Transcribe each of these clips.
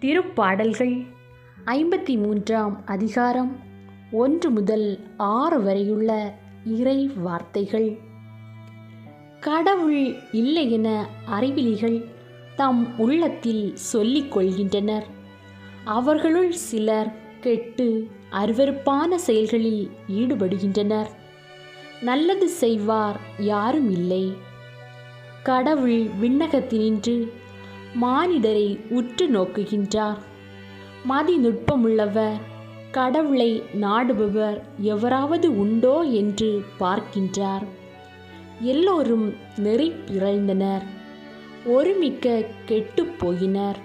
திருப்பாடல்கள் 53ஆம் அதிகாரம் 1 முதல் 6 வரையுள்ள இறை வார்த்தைகள். கடவுள் இல்லை என அறிவிலிகள் தம் உள்ளத்தில் சொல்லிக் கொள்கின்றனர். அவர்களுள் சிலர் கெட்டு அருவருப்பான செயல்களில் ஈடுபடுகின்றனர். நல்லது செய்வார் யாரும் இல்லை. கடவுள் விண்ணகத்தினின்று மானிடரை உற்று நோக்குகின்றார். மதிநுட்பமுள்ளவர், கடவுளை நாடுபவர் எவராவது உண்டோ என்று பார்க்கின்றார். எல்லோரும் நெறி பிறழ்ந்தனர், ஒருமிக்க கெட்டுப் போயினர்.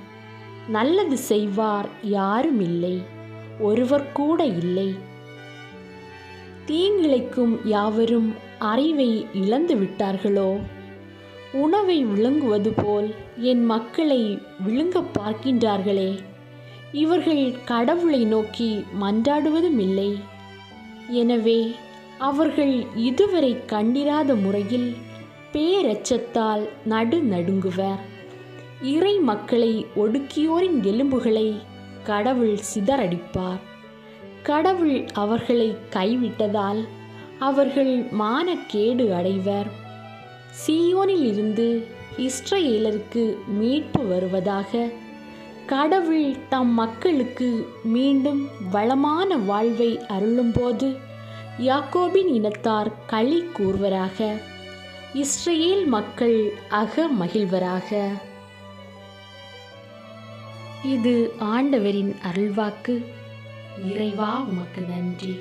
நல்லது செய்வார் யாரும் இல்லை, ஒருவர் கூட இல்லை. தீங்கிழைக்கும் யாவரும் அறிவை இழந்து விட்டார்களோ? உணவை விழுங்குவது போல் என் மக்களை விழுங்க பார்க்கின்றார்களே. இவர்கள் கடவுளை நோக்கி மன்றாடுவதும் இல்லை. எனவே அவர்கள் இதுவரை கண்டிராத முறையில் பேரச்சத்தால் நடுநடுங்குவர். இறை மக்களை ஒடுக்கியோரின் எலும்புகளை கடவுள் சிதறடிப்பார். கடவுள் அவர்களை கைவிட்டதால் அவர்கள் மானக்கேடு அடைவர். சீயோனில் இருந்து இஸ்ரவேலருக்கு மீட்பு வருவதாக. கடவுள் தம் மக்களுக்கு மீண்டும் வளமான வாழ்வை அருளும்போது யாக்கோபின் இனத்தார் களி கூர்வராக. இஸ்ரவேல் மக்கள் மகிழ்வராக. இது ஆண்டவரின் அருள்வாக்கு. இறைவா உமக்கு நன்றி.